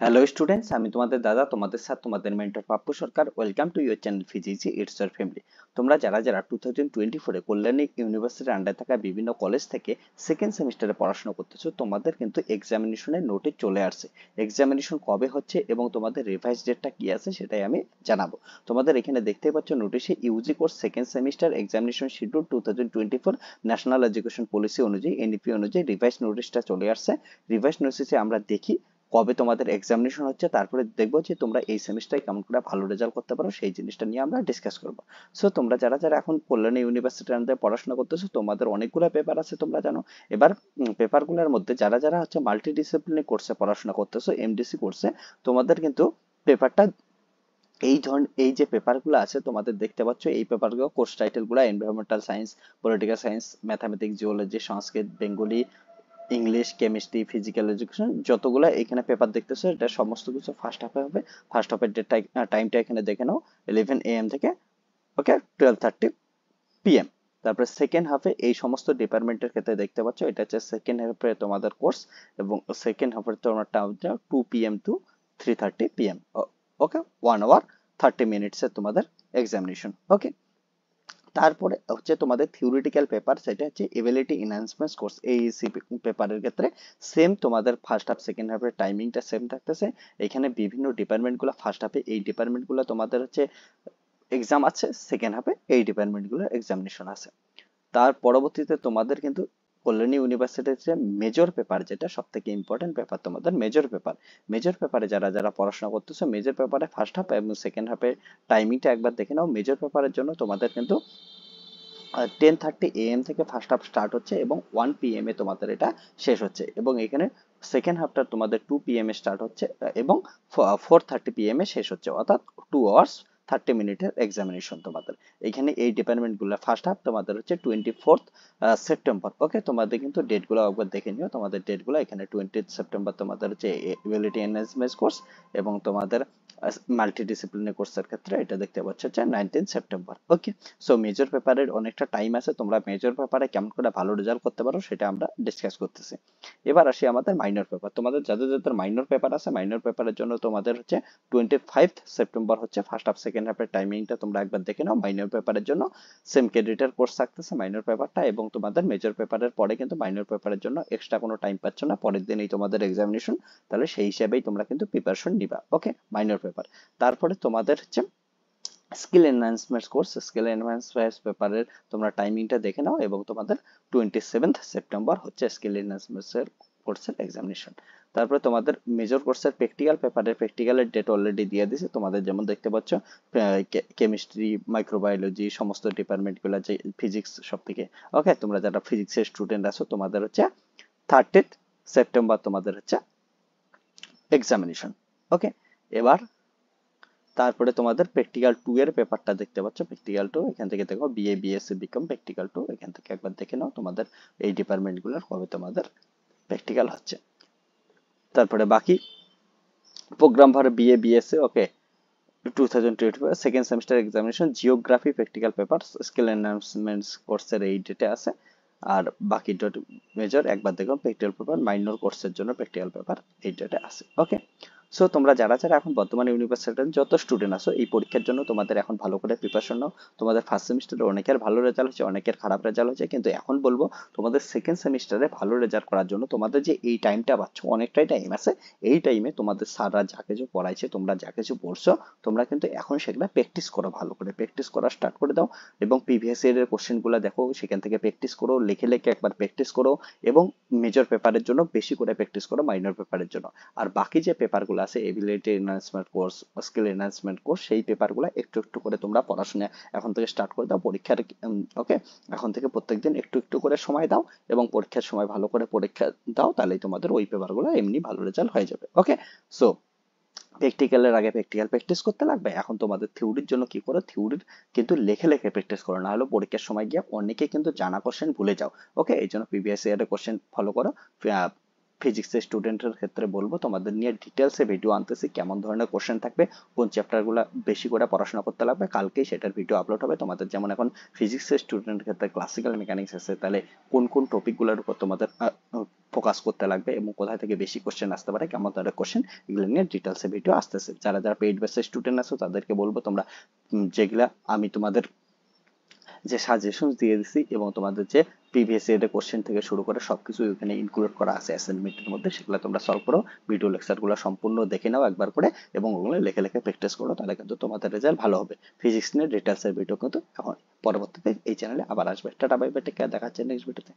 Hello students, আমি তোমাদের দাদা, তোমাদের স্যার, তোমাদের mentor Pappu Sarkar. Welcome to your channel physics it's your family. তোমরা যারা যারা 2024 কল্যাণী ইউনিভার্সিটির আন্ডারে থাকা বিভিন্ন কলেজ থেকে সেকেন্ড সেমিস্টারে পড়াশোনা করতেছো, তোমাদের কিন্তু এক্সামিনেশনের নোটিশ চলে আসছে। এক্সামিনেশন কবে হচ্ছে এবং তোমাদের রিভাইজ ডেটটা কি আছে সেটাই আমি জানাবো। তোমাদের এখানে দেখতেই পাচ্ছ নোটিশে Yuji course second semester examination schedule 2024 national education policy অনুযায়ী, এনইপি অনুযায়ী রিভাইজ নোটিশটা চলে আসছে। রিভাইজ নোটিশে আমরা দেখি কবে তোমাদের এক্সামিনেশন হচ্ছে, তারপরে দেখবো যে তোমরা এই সেমিস্টারে কেমন করে ভালো রেজাল্ট করতে পারো, সেই জিনিসটা নিয়ে আমরা ডিসকাস করবো। সো তোমরা যারা যারা এখন কল্যাণী ইউনিভার্সিটির আন্ডারে পড়াশোনা করতেছো, তোমাদের অনেকগুলো পেপার আছে তোমরা জানো। এবার পেপারগুলোর মধ্যে যারা যারা হচ্ছে মাল্টি ডিসিপ্লিনারি কোর্সে পড়াশোনা করতেছো, এমডিসি কোর্সে, তোমাদের কিন্তু পেপারটা এই যে পেপারগুলো আছে তোমাদের দেখতে পাচ্ছ, এই পেপারগুলো কোর্স টাইটেলগুলো environmental science, political science, mathematics, geology, Sanskrit, Bengali, English, chemistry, physical education, যতগুলো এখানে পেপার দেখতেছো এটা সমস্ত কিছু ফার্স্ট হাফে হবে। ফার্স্ট হাফের ডেটটা টাইমটা এখানে দেখে নাও, 11 AM থেকে ওকে 12:30 PM। তারপরে সেকেন্ড হাফে এই সমস্ত ডিপার্টমেন্টের ক্ষেত্রে দেখতে পাচ্ছ, এটা হচ্ছে সেকেন্ড হাফে তোমাদের কোর্স, এবং সেকেন্ড হাফের তোমার টাইমটা 2 PM to 3:30 PM। Okay, 1 hour 30 minutes এর তোমাদের এক্সামিনেশন। ওকে, তারপরে হচ্ছে তোমাদের থিওরিটিক্যাল পেপার, সেটা হচ্ছে এবিলিটি এনহান্সমেন্ট কোর্স। এইসি পেপারের ক্ষেত্রে সেম তোমাদের ফার্স্ট হাফ সেকেন্ড হাফের টাইমিংটা সেম থাকতেছে। এখানে বিভিন্ন ডিপার্টমেন্টগুলো ফার্স্ট হাফে, এই ডিপার্টমেন্টগুলো তোমাদের হচ্ছে এক্সাম আছে, সেকেন্ড হাফে এই ডিপার্টমেন্টগুলো এক্সামিনেশন আছে। তার পরবর্তীতে তোমাদের কিন্তু কল্যাণী ইউনিভার্সিটির যে মেজর পেপার, যেটা সব থেকে ইম্পর্টেন্ট পেপার, তোমাদের মেজর পেপার। মেজর পেপারে যারা যারা পড়াশোনা করতেছো, মেজর পেপারে ফার্স্ট হাফ এবং সেকেন্ড হাফে টাইমিংটা একবার দেখে নাও। মেজর পেপারের জন্য তোমাদের কিন্তু 10:30 AM থেকে ফার্স্ট হাফ স্টার্ট হচ্ছে এবং 1 PM এ তোমাদের এটা শেষ হচ্ছে, এবং এখানে সেকেন্ড হাফটা তোমাদের 2 PM এ স্টার্ট হচ্ছে এবং 4:30 PM এ শেষ হচ্ছে, অর্থাৎ 2 hours 30 minutes এক্সামিনেশন তোমাদের। এখানে এই ডিপার্টমেন্টগুলো ফার্স্ট হাফ তোমাদের হচ্ছে 24 সেপ্টেম্বর। ওকে, তোমাদের কিন্তু ডেটগুলো একবার দেখে নিও। তোমাদের ডেটগুলো এখানে 20 সেপ্টেম্বর তোমাদের হচ্ছে এবিলিটি এনহান্সমেন্ট কোর্স, এবং তোমাদের মাল্টি ডিসিপ্লিনারি কোর্সের ক্ষেত্রে এটা দেখতে পাচ্ছ যে 19 সেপ্টেম্বর। ওকে, সো মেজর পেপারের অনেকটা টাইম আছে, তোমরা মেজর পেপারে কেমন করে ভালো রেজাল্ট করতে পারো সেটা আমরা ডিসকাস করতেছি। এবার আসি আমাদের মাইনর পেপার। তোমাদের যাদের যাদের মাইনর পেপার আছে, মাইনর পেপারের জন্য তোমাদের হচ্ছে 25 সেপ্টেম্বর হচ্ছে ফার্স্ট হাফ সেকেন্ড হাফের টাইমিংটা তোমরা একবার দেখে নাও। মাইনর পেপারের জন্য সেম ক্রেডিটের কোর্স থাকতেছে মাইনর পেপারটা, এবং তোমাদের মেজর পেপারের পরে কিন্তু মাইনর পেপারের জন্য এক্সট্রা কোনো টাইম পাচ্ছ না, পরের দিনই তোমাদের এক্সামিনেশন। তাহলে সেই হিসাবেই তোমরা কিন্তু প্রিপারেশন নিবা। ওকে, মাইনর পেপার। তারপরে তোমাদের হচ্ছে skill enhancement course. Skill enhancement পেপারের তোমরা টাইমিংটা দেখে নাও, এবং তোমাদের 27 সেপ্টেম্বর হচ্ছে স্কিল এনহ্যান্সমেন্ট কোর্সের এক্সামিনেশন। তারপরে তোমাদের মেজর কোর্সের প্র্যাকটিক্যাল পেপারের প্র্যাকটিক্যালের ডেট অলরেডি দিয়ে দিয়েছে তোমাদের, যেমন দেখতে পাচ্ছ কেমিস্ট্রি, মাইক্রোবায়োলজি, সমস্ত ডিপার্টমেন্টগুলো, যে ফিজিক্স সব থেকে। ওকে, তোমরা যারা ফিজিক্সের স্টুডেন্ট আছো, তোমাদের হচ্ছে 30 সেপ্টেম্বর তোমাদের হচ্ছে এক্সামিনেশন। ওকে, এবার তারপরে তোমাদের প্র্যাকটিক্যাল 2 এর পেপারটা দেখতে পাচ্ছ। প্র্যাকটিক্যাল 2 এখান থেকে দেখো, বিএ, বিএসসি, বিকম, প্র্যাকটিক্যাল 2 এখান থেকে একবার দেখে নাও তোমাদের এই ডিপার্টমেন্টগুলোর কবে তোমাদের প্র্যাকটিক্যাল হচ্ছে। তারপরে বাকি প্রোগ্রাম ভার বিএ, বিএসসি, ওকে, 2024 second semester examination, geography practical paper skill enhancement কোর্সের এই ডেটে আছে। আর বাকি ডট মেজর একবার দেখো, প্র্যাকটিক্যাল পেপার মাইনর কোর্সের জন্য প্র্যাকটিক্যাল পেপার এই ডেটে আছে। ওকে, সো তোমরা যারা যারা এখন বর্তমানে ইউনিভার্সিটির যত স্টুডেন্ট আছো, এই পরীক্ষার জন্য তোমাদের এখন ভালো করে প্রিপারেশন নাও। তোমাদের ফার্স্ট সেমিস্টারে অনেকের ভালো রেজাল্ট হচ্ছে, অনেকের খারাপ রেজাল্ট হচ্ছে, কিন্তু এখন বলবো তোমাদের সেকেন্ড সেমিস্টারে ভালো রেজাল্ট করার জন্য তোমাদের যে এই টাইমটা পাচ্ছ, অনেকটাই টাইম আছে। এই টাইমে তোমাদের স্যাররা যা কিছু পড়াইছে, তোমরা যা কিছু পড়ছো, তোমরা কিন্তু এখন সেগুলো প্র্যাকটিস করো, ভালো করে প্র্যাকটিস করা স্টার্ট করে দাও, এবং প্রিভিয়াস ইয়ারের কোশ্চেনগুলো দেখো, সেখান থেকে প্র্যাকটিস করো, লিখে লিখে একবার প্র্যাকটিস করো, এবং মেজর পেপারের জন্য বেশি করে প্র্যাকটিস করো, মাইনর পেপারের জন্য। আর বাকি যে পেপারগুলো আছে, ability enhancement course, skill enhancement course, সেই পেপারগুলো একটু একটু করে তোমরা পড়াশোনা এখন থেকে স্টার্ট করে দাও পরীক্ষার। ওকে, এখন থেকে প্রত্যেকদিন একটু একটু করে সময় দাও, এবং পরীক্ষার সময় ভালো করে পরীক্ষা দাও, তাহলেই তোমাদের ওই পেপারগুলো এমনি ভালো রেজাল্ট হয়ে যাবে। ওকে, সো প্র্যাকটিক্যালের আগে প্র্যাকটিক্যাল প্র্যাকটিস করতে লাগবে। এখন তোমাদের থিওরির জন্য কি করো, থিওরির কিন্তু লেখে লেখে প্র্যাকটিস করো, না হলে পরীক্ষার সময় গিয়ে অনেকে কিন্তু জানা কোশ্চেন ভুলে যাও। ওকে, এই জন্য প্রিভিয়াস ইয়ারের কোশ্চেন ফলো করো, ফিজিক্সের স্টুডেন্টের ক্ষেত্রে বলবো তোমাদের নিয়ে ডিটেলসে ভিডিও আনতেছি, কেমন ধরনের কোশ্চেন থাকবে, কোন চ্যাপ্টারগুলো বেশি করে পড়াশোনা করতে লাগবে, কালকেই সেটার ভিডিও আপলোড হবে তোমাদের। যেমন এখন ফিজিক্সের স্টুডেন্টের ক্ষেত্রে ক্লাসিক্যাল মেকানিক্স আছে, তাহলে কোন কোন টপিকগুলোর উপর তোমাদের ফোকাস করতে লাগবে এবং কোথায় থেকে বেশি কোশ্চেন আসতে পারে, কেমন ধরনের কোশ্চেন, এগুলো নিয়ে ডিটেলসে ভিডিও আসতেছে। যারা যারা পেইড বেসের স্টুডেন্ট আছো তাদেরকে বলবো তোমরা যেগুলা আমি তোমাদের যে সাজেশন দিয়ে দিছি এবং তোমাদের যে প্রিভিয়াস ইয়ারের কোশ্চেন থেকে শুরু করে সবকিছু এখানে ইনক্লুড করা আছে অ্যাসাইনমেন্টের মধ্যে, সেগুলো তোমরা সলভ করো, ভিডিও লেকচারগুলো সম্পূর্ণ দেখে নাও একবার করে এবং ওগুলো লেখে লেখে প্র্যাকটিস করো, তাহলে কিন্তু তোমাদের রেজাল্ট ভালো হবে। ফিজিক্স নিয়ে ডিটেলসের ভিডিও কিন্তু এখন পরবর্তীতে এই চ্যানেলে আবার আসবে। Tata bye bye, take care, দেখা হচ্ছে নেক্সট ভিডিওতে।